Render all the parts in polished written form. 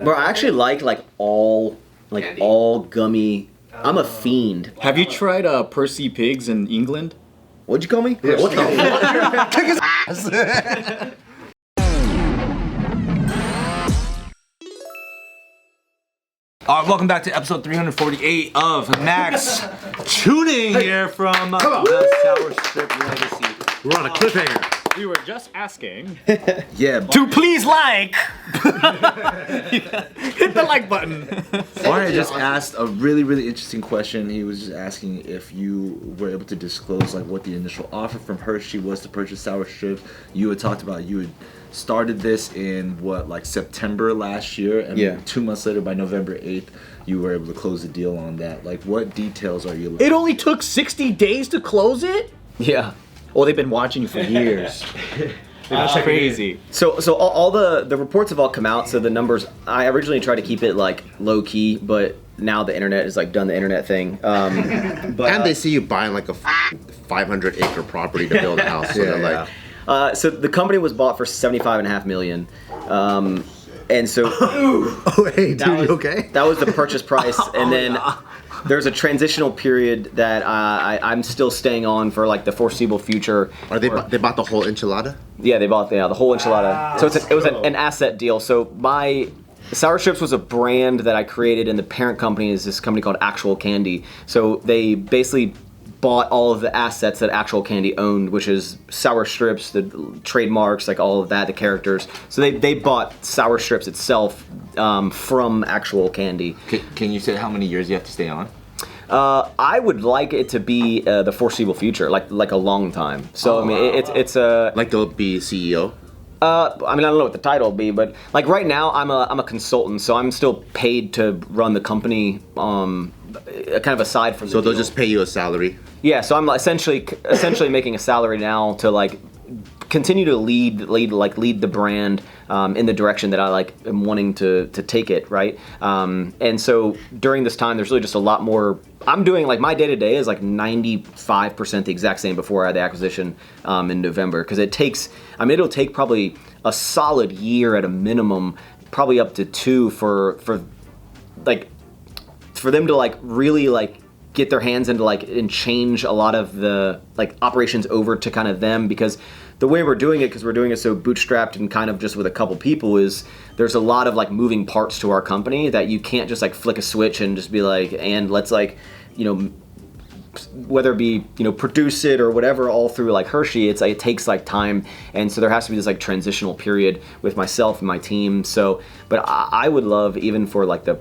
Bro, I actually like all gummy. I'm a fiend. Have you tried Percy Pigs in England? What'd you call me? Yeah, what the fuck? Kick his ass. Welcome back to episode 348 of Maxx Chewning here from the Sour Strip Legacy. We're on a cliffhanger. We were just asking Yeah, to please like. Hit the like button. Bart just asked a really interesting question. He was just asking if you were able to disclose like what the initial offer from Hershey was to purchase Sour Strip. You had talked about you had started this in like September last year, and 2 months later, by November 8th, you were able to close the deal on that. Like, what details are you looking It only took 60 days to close it? Yeah. Well, they've been watching you for years. That's crazy. So all the reports have all come out. So the numbers, I originally tried to keep it like low key, but now the internet has like done the internet thing. But And they see you buying like a 500-acre property to build a house. So they're like, so the company was bought for $75.5 million. And so oh hey, dude, you okay? that was the purchase price, and then there's a transitional period that I'm still staying on for like the foreseeable future. Are they bought the whole enchilada? Yeah, they bought the whole enchilada. So it was an asset deal. So my Sour Strips was a brand that I created, and the parent company is this company called Actual Candy. So they basically bought all of the assets that Actual Candy owned, which is Sour Strips, the trademarks, like all of that, the characters. So they bought Sour Strips itself from Actual Candy. Can you say how many years you have to stay on? I would like it to be the foreseeable future, like a long time. So I mean, it's a Like they'll be CEO? I mean, I don't know what the title will be, but like right now, I'm a consultant, so I'm still paid to run the company, kind of aside from. So the they'll deal. just pay you a salary? Yeah, so I'm essentially making a salary now to like continue to lead the brand in the direction that I like am wanting to take it, right? And so during this time, there's really just a lot more. I'm doing like my day to day is like 95% the exact same before I had the acquisition in November, because it'll take probably a solid year at a minimum, probably up to 2 for them to like really like get their hands into like and change a lot of the like operations over to kind of them, because the way we're doing it, because we're doing it so bootstrapped and kind of just with a couple people, is there's a lot of like moving parts to our company that you can't just like flick a switch and just be like, and let's like, you know, whether it be, you know, produce it or whatever, all through like Hershey, it's like it takes like time, and so there has to be this like transitional period with myself and my team. So, but I would love, even for like the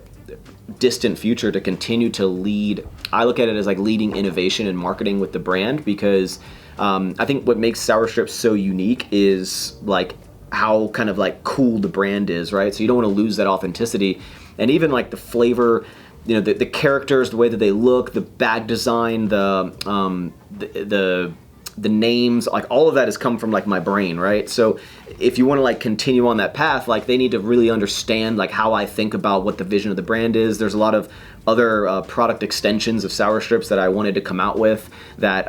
distant future, to continue to lead. I look at it as like leading innovation and marketing with the brand, because I think what makes Sour Strips so unique is like how kind of like cool the brand is, right? So you don't want to lose that authenticity, and even like the flavor, you know, the characters, the way that they look, the bag design, the names, like all of that has come from like my brain, right? So if you want to like continue on that path, like they need to really understand like how I think about what the vision of the brand is. There's a lot of other product extensions of Sour Strips that I wanted to come out with that,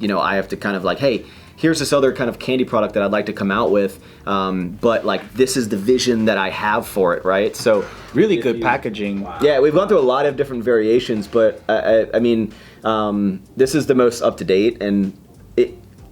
you know, I have to kind of like, hey, here's this other kind of candy product that I'd like to come out with, but like this is the vision that I have for it, right? So Really good packaging. yeah, we've gone through a lot of different variations, but I mean, this is the most up to date, and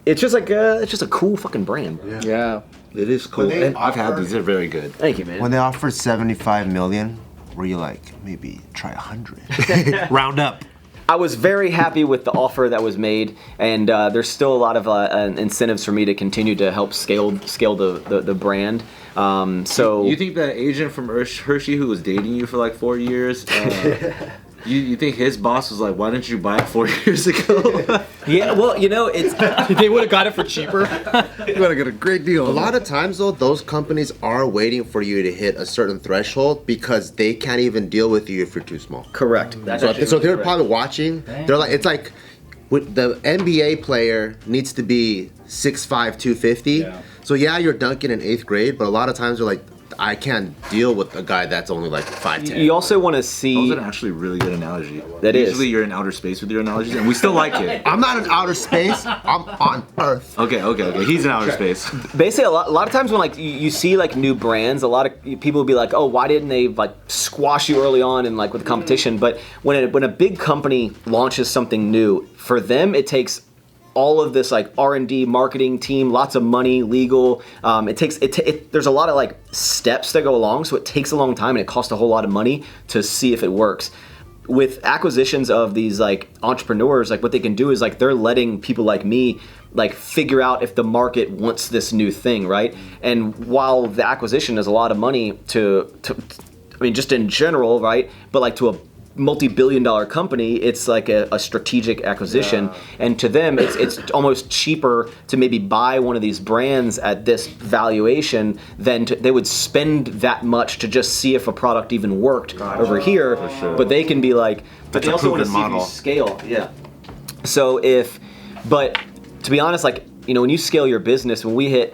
it's just like it's just a cool fucking brand. Yeah. It is cool. And I've had these; they're very good. Thank you, man. When they offered $75 million, were you like, maybe try 100? Round up. I was very happy with the offer that was made, and there's still a lot of incentives for me to continue to help scale the brand. So You think that agent from Hershey who was dating you for like 4 years, you think his boss was like, why didn't you buy it 4 years ago? yeah, well, you know, it's They would have got it for cheaper. You gotta get a great deal. A lot of times though, those companies are waiting for you to hit a certain threshold because they can't even deal with you if you're too small. correct. That's actually So they're correct. probably watching. They're like, it's like with the NBA player needs to be 6'5", 250. Yeah. So yeah, you're dunking in 8th grade, but a lot of times they're like, I can't deal with a guy that's only like 5'10". You also want to see. That was an actually really good analogy. That is. Usually you're in outer space with your analogies, and we still like it. I'm not in outer space. I'm on Earth. Okay. He's in outer space. Basically, a lot of times when like you see like new brands, a lot of people will be like, oh, why didn't they like squash you early on and like with the competition? But when a big company launches something new, for them it takes all of this like R&D marketing team, lots of money, legal. There's a lot of like steps that go along, so it takes a long time and it costs a whole lot of money to see if it works. With acquisitions of these like entrepreneurs, like what they can do is like they're letting people like me like figure out if the market wants this new thing, right? And while the acquisition is a lot of money to I mean just in general, right? But like to a multi-billion-dollar company, it's like a strategic acquisition, and to them it's almost cheaper to maybe buy one of these brands at this valuation than they would spend that much to just see if a product even worked over here. Sure. But they can be like, but they also want to see model. if you scale. Yeah. So but to be honest, like when you scale your business, when we hit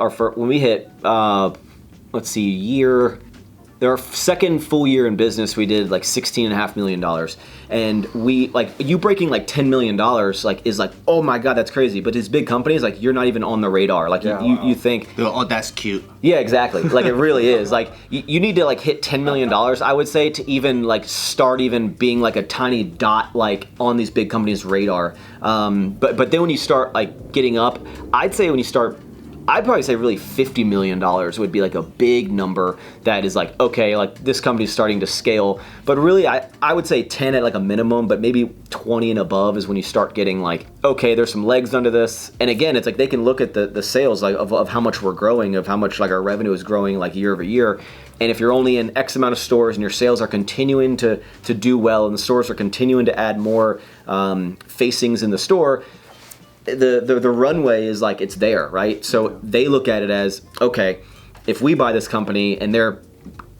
our second full year in business, we did like $16.5 million. And we like you breaking like $10 million like is like, oh my God, that's crazy. But these big companies, like you're not even on the radar. Like you think, Oh, that's cute. yeah, exactly. Like it really is. Like you need to like hit $10 million, I would say, to even like start even being like a tiny dot like on these big companies' radar. But then when you start like getting up, I'd probably say really $50 million would be like a big number that is like, okay, like this company's starting to scale. But really, I would say 10 at like a minimum, but maybe 20 and above is when you start getting like, okay, there's some legs under this. And again, it's like they can look at the sales like of how much we're growing, of how much like our revenue is growing like year over year. And if you're only in X amount of stores and your sales are continuing to do well and the stores are continuing to add more facings in the store, the runway is like it's there, right? So they look at it as, okay, if we buy this company and they're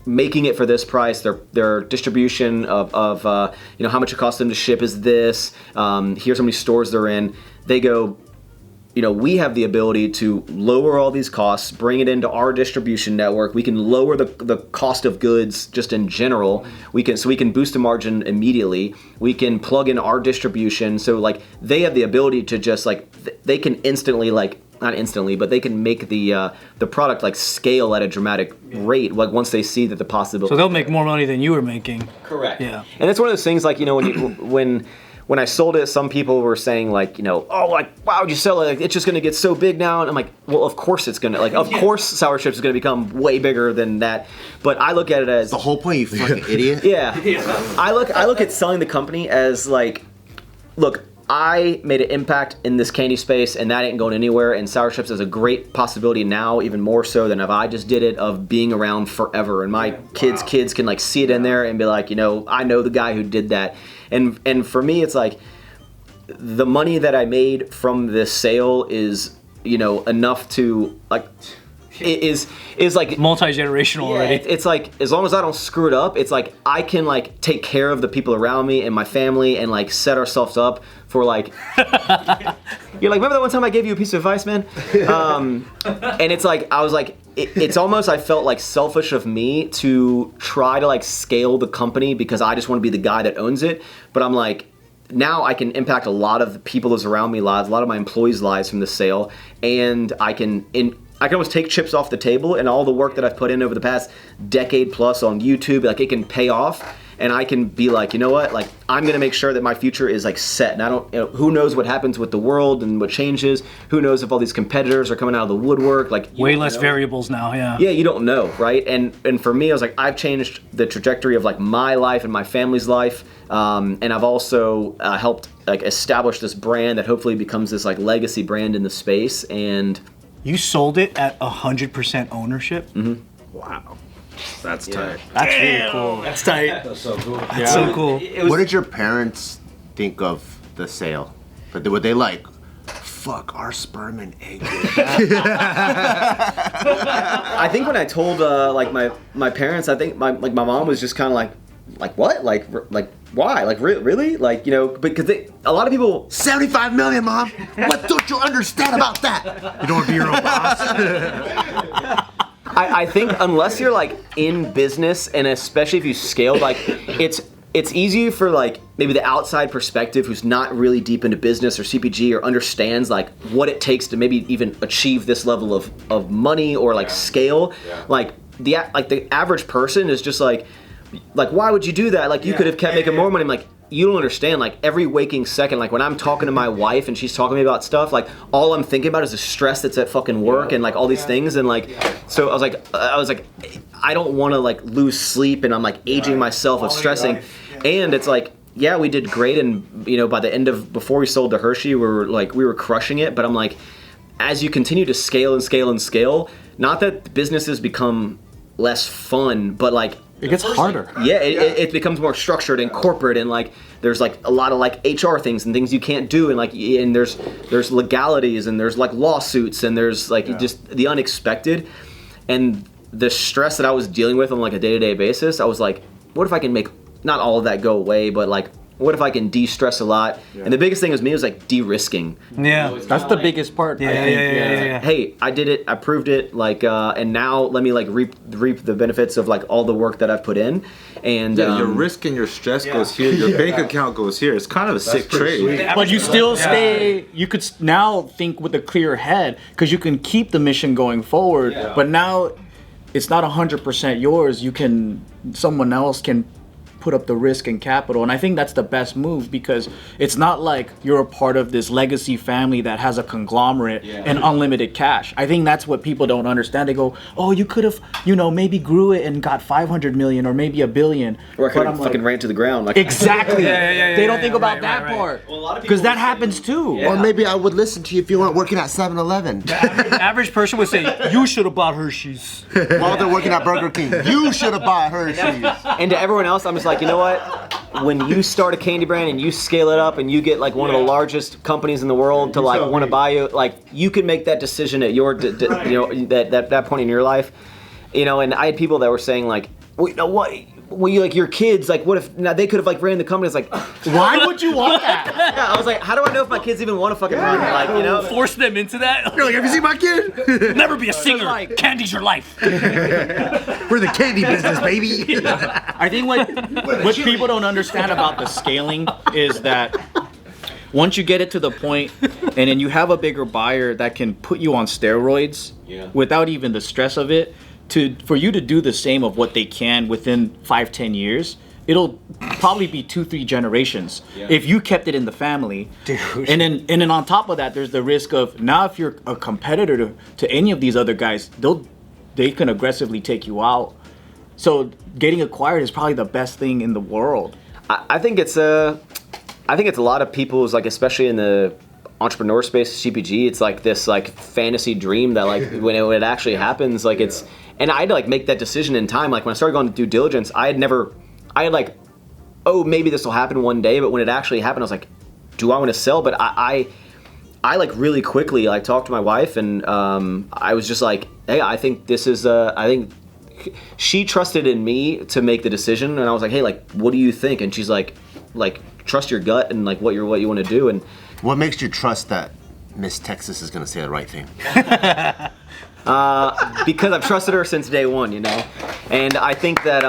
making it for this price, their distribution of how much it costs them to ship is this, here's how many stores they're in, they go, we have the ability to lower all these costs, bring it into our distribution network. We can lower the cost of goods just in general. We can boost the margin immediately. We can plug in our distribution. So like they have the ability to just like they can instantly like not instantly, but they can make the product like scale at a dramatic rate. Like once they see that the possibility. So they'll make more money than you were making. Correct. Yeah. And it's one of those things like when I sold it, some people were saying like, oh, like, wow, would you sell it? Like, it's just going to get so big now. And I'm like, well, of course it's going to, like, of course Sour Chips is going to become way bigger than that. But I look at it as... The whole point, you fucking idiot. Yeah. I look at selling the company as like, look, I made an impact in this candy space and that ain't going anywhere. And Sour Chips is a great possibility now, even more so than if I just did it, of being around forever. And my kids can like see it in there and be like, I know the guy who did that. And for me, it's like the money that I made from this sale is, enough to like, is like multi-generational already. It's like as long as I don't screw it up, it's like I can like take care of the people around me and my family and like set ourselves up for like. You're like, remember that one time I gave you a piece of advice, man? And it's like I was like, it's almost I felt like selfish of me to try to like scale the company because I just want to be the guy that owns it. But I'm like, now I can impact a lot of the people that's around me lives, a lot of my employees' lives from the sale, and I can almost take chips off the table, and all the work that I've put in over the past decade plus on YouTube, like it can pay off, and I can be like, you know what, like I'm gonna make sure that my future is like set, and I don't, who knows what happens with the world and what changes, who knows if all these competitors are coming out of the woodwork, like way less variables now, yeah. Yeah, you don't know, right? And for me, I was like, I've changed the trajectory of like my life and my family's life, and I've also helped like establish this brand that hopefully becomes this like legacy brand in the space. And you sold it at 100% ownership? Mm-hmm. Wow. That's tight. That's really cool. That's tight. That's so cool. That's so cool. What did your parents think of the sale? Were they like, fuck, our sperm and egg? I think when I told like my parents, I think my mom was just kind of like what? Like why? Like really? Like, because a lot of people... 75 million, Mom! What don't you understand about that? You don't want to be your own boss? I think unless you're like in business, and especially if you scale, like it's easy for like maybe the outside perspective who's not really deep into business or CPG or understands like what it takes to maybe even achieve this level of money or like scale. Like the average person is just like why would you do that? Like you could have kept making more money. I'm like, you don't understand, like every waking second, like when I'm talking to my wife and she's talking to me about stuff, like all I'm thinking about is the stress that's at fucking work and like all these things, and like so I was like I don't want to like lose sleep, and I'm like aging myself of stressing. And it's like, yeah, we did great, and you know, by the end of before we sold to Hershey, we were crushing it, but I'm like, as you continue to scale and scale and scale, not that businesses become less fun, but like It gets harder. Yeah, it becomes more structured and corporate, and like there's like a lot of like HR things and things you can't do, and like and there's legalities and there's like lawsuits and there's like just the unexpected, and the stress that I was dealing with on like a day-to-day basis. I was like, what if I can make not all of that go away, but like what if I can de-stress a lot? And the biggest thing was me was like de-risking. Yeah, That's the biggest part. I think. yeah. Hey, I did it. I proved it. Like, and now let me like reap the benefits of like all the work that I've put in. And your risk and your stress goes here. Your bank account goes here. It's kind of a sick trade. But you still stay. You could now think with a clear head because you can keep the mission going forward. But now it's not 100% yours. Someone else can put up the risk and capital, and I think that's the best move, because it's not like you're a part of this legacy family that has a conglomerate and unlimited cash. I think that's what people don't understand. They go, oh, you could have, maybe grew it and got 500 million or maybe $1 billion. or I could have fucking ran to the ground. Like, Exactly. They don't think about that part, because that happens too. Or maybe I would listen to you if you weren't working at 7-Eleven Average person would say, you should have bought Hershey's. while they're working at Burger King. You should have bought Hershey's. and to everyone else, I'm just like, you know what? When you start a candy brand and you scale it up and you get like one of the largest companies in the world to like want to buy you, like you can make that decision at your, that point in your life, And I had people that were saying like, well, you know what? Well, you like your kids, like what if now they could have like ran the company? It's like, Why would you want that? yeah, I was like, how do I know if my kids even want to fucking run? Like, Force them into that. You're like, have you seen my kid? Never be a singer. Candy's your life. We're the candy business, baby. I think what people don't understand about the scaling is that once you get it to the point and then you have a bigger buyer that can put you on steroids without even the stress of it, for you to do the same of what they can within 5-10 years, it'll probably be 2-3 generations if you kept it in the family. Dude. And then on top of that, there's the risk of now if you're a competitor to any of these other guys, they can aggressively take you out. So getting acquired is probably the best thing in the world. I think it's a lot of people's, like, especially in the entrepreneur space, CPG, it's like this like fantasy dream that like when it actually happens, like it's, and I had to like make that decision in time. Like when I started going to due diligence, I had like, oh, maybe this will happen one day, but when it actually happened, I was like, do I want to sell? But I like really quickly like talked to my wife, and I was just like, hey, I think this is I think she trusted in me to make the decision, and I was like, hey, like, what do you think? And she's like trust your gut and like what you want to do. And What makes you trust that Miss Texas is gonna say the right thing? because I've trusted her since day one, and I think that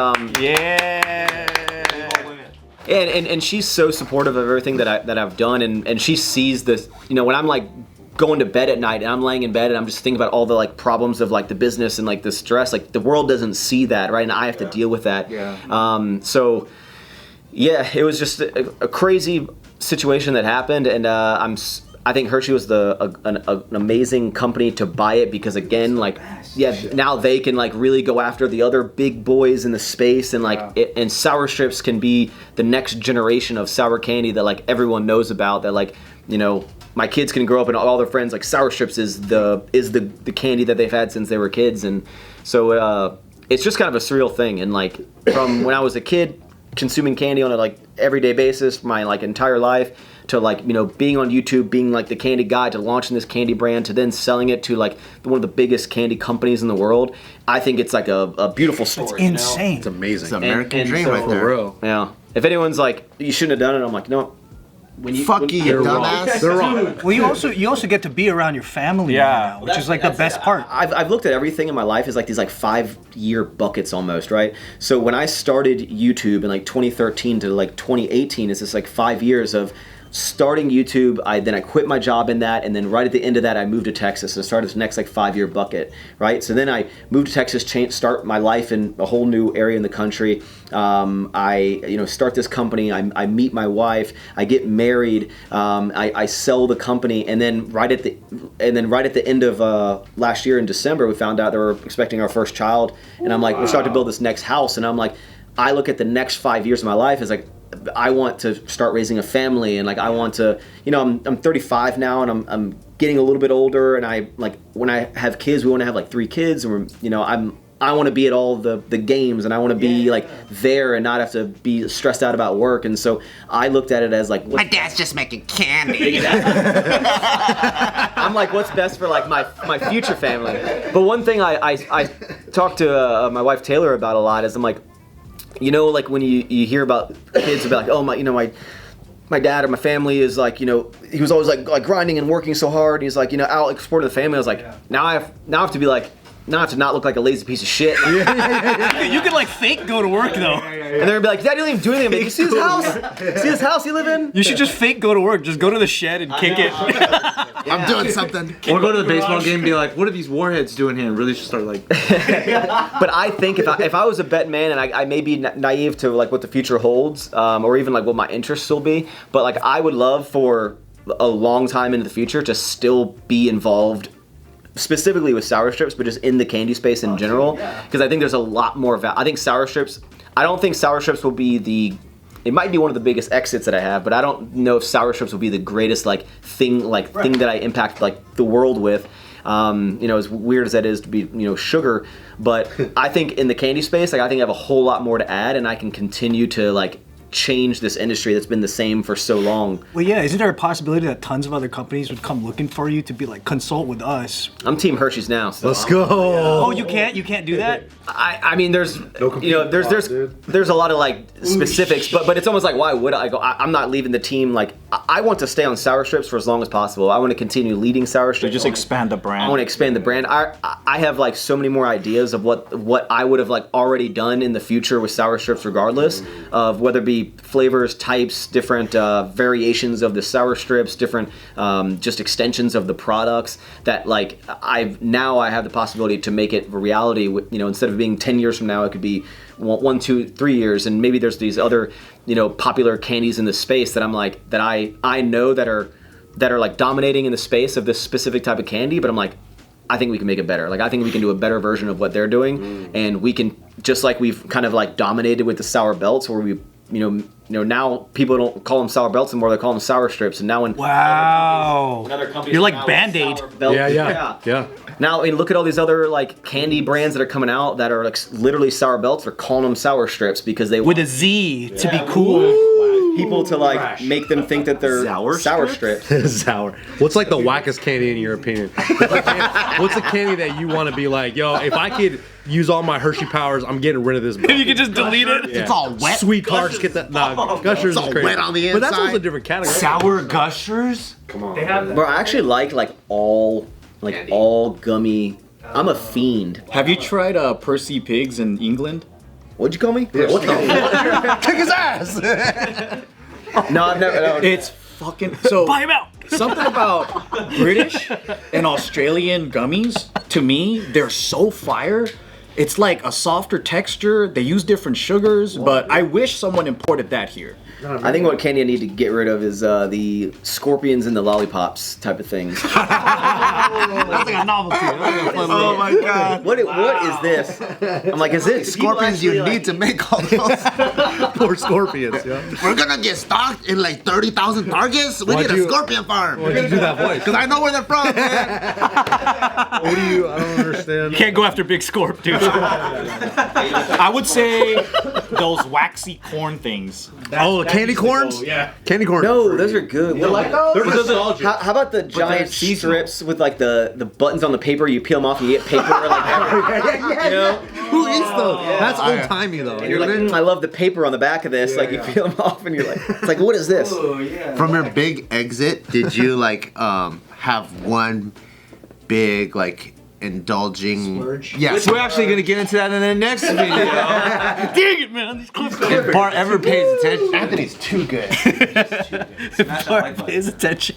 and she's so supportive of everything that I've done, and she sees this, when I'm like going to bed at night and I'm laying in bed and I'm just thinking about all the like problems of like the business and like the stress, like the world doesn't see that, right? And I have to deal with that. So yeah, it was just a crazy situation that happened, and I think Hershey was an amazing company to buy it, because again, like, now they can like really go after the other big boys in the space, and like and Sour Strips can be the next generation of sour candy that like everyone knows about, that like, my kids can grow up and all their friends, like Sour Strips is the candy that they've had since they were kids. And so it's just kind of a surreal thing, and like from when I was a kid consuming candy on a like everyday basis my like entire life, to like being on YouTube, being like the candy guy, to launching this candy brand, to then selling it to like one of the biggest candy companies in the world. I think it's like a beautiful story. It's insane. It's amazing. It's an American dream so, right there. For real. Yeah. If anyone's like, you shouldn't have done it, I'm like, no, Fuck you, dumbass. They're wrong. Well, you also get to be around your family now, which is like the best part. I've looked at everything in my life as like these like 5-year buckets almost, right? So when I started YouTube in like 2013 to like 2018, it's just like 5 years of starting YouTube. Then I quit my job in that, and then right at the end of that I moved to Texas and started this next like 5-year bucket, right? So then I moved to Texas, start my life in a whole new area in the country. I start this company. I meet my wife. I get married. I sell the company, and then right at the end of last year in December, we found out they were expecting our first child, and I'm like, we're starting to build this next house, and I'm like, I look at the next 5 years of my life as like, I want to start raising a family, and like I want to, I'm 35 now, and I'm getting a little bit older, and I like when I have kids, we want to have like 3 kids, and I want to be at all the games, and I want to be like there and not have to be stressed out about work. And so I looked at it as like, my dad's just making candy. I'm like, what's best for like my future family? But one thing I talked to my wife Taylor about a lot is I'm like, like when you hear about kids about like, oh my dad or my family is like, he was always like grinding and working so hard. And he's like, out like supporting the family. I was like, now I have to be like, now I have to not look like a lazy piece of shit. You can like fake go to work though. And they're gonna be like, Dad, you don't even do anything. Like, you see his house? See this house you live in? You should just fake go to work. Just go to the shed and kick it. I'm doing something. Or go to the baseball game and be like, what are these warheads doing here? And really just start like. But I think if I was a bet man, and I may be naive to like what the future holds, or even like what my interests will be, but like I would love for a long time into the future to still be involved specifically with sour strips, but just in the candy space in general, because I think there's a lot more I think sour strips, I don't think sour strips will be it might be one of the biggest exits that I have, but I don't know if sour strips will be the greatest thing that I impact like the world with. As weird as that is to be, sugar, but I think in the candy space, like I think I have a whole lot more to add, and I can continue to like change this industry that's been the same for so long. Well, yeah, isn't there a possibility that tons of other companies would come looking for you to be like consult with us? I'm Team Hershey's now. So let's go. Oh, you can't do that. I mean, there's there's a lot of like specifics, but it's almost like, why would I go? I'm not leaving the team. Like I want to stay on sour strips for as long as possible. I want to continue leading sour strips. Just expand the brand. I want to expand the brand. I have like so many more ideas of what I would have like already done in the future with sour strips, regardless of whether it be flavors, types, different variations of the sour strips, different just extensions of the products that like I have the possibility to make it a reality. With, instead of being 10 years from now, it could be 1, 2, 3 years, and maybe there's these other popular candies in the space that I'm like that I know that are like dominating in the space of this specific type of candy, but I'm like, I think we can make it better. Like I think we can do a better version of what they're doing, and we can, just like we've kind of like dominated with the sour belts, where we now people don't call them sour belts anymore, they call them sour strips. And now when another company, you're like Band-Aid. Yeah. Now look at all these other like candy brands that are coming out that are like literally sour belts. They're calling them sour strips because they with a Z to be cool. People to like make them think that they're sour strips. Sour. What's like the wackest candy in your opinion? What's the candy that you want to be like, yo, if I could use all my Hershey powers, I'm getting rid of this. If you could just delete it. It's all wet. Sweet tarts, get that. Nah, Gushers It's all is crazy. wet on the But that's inside. also a different category. Sour Gushers? Come on. They have that. Bro, I actually like all gummy. I'm a fiend. Have you tried Percy Pigs in England? What'd you call me? What the? Kick his ass. No, I've never. No. It's fucking so. Buy him out. Something about British and Australian gummies, to me, they're so fire. It's like a softer texture. They use different sugars, but I wish someone imported that here. I think what Candy need to get rid of is the scorpions and the lollipops type of things. That's like a novelty. Oh my god. What is this? I'm like, is it Scorpions you need to make all those. Poor scorpions, yeah. We're gonna get stocked in like 30,000 targets. We need a scorpion farm. Why'd you do that voice? Because I know where they're from, man. What do you? I don't understand. You can't go after Big Scorp, dude. I would say those waxy corn things. Candy corns? Yeah. Candy corns. No, those are good. You like those? They're nostalgic. How about the giant strips with like the buttons on the paper? You peel them off and you get paper like everywhere. Who eats those? That's old timey though. And you're like, I love the paper on the back of this. Like you peel them off, and you're like, it's like, what is this? From your big exit, did you like have one big like indulging Splurge? Yeah, Which we're actually gonna get into that in the next video. Dang it, man! These clips If Bart ever pays attention. Anthony's too good. Bart pays attention.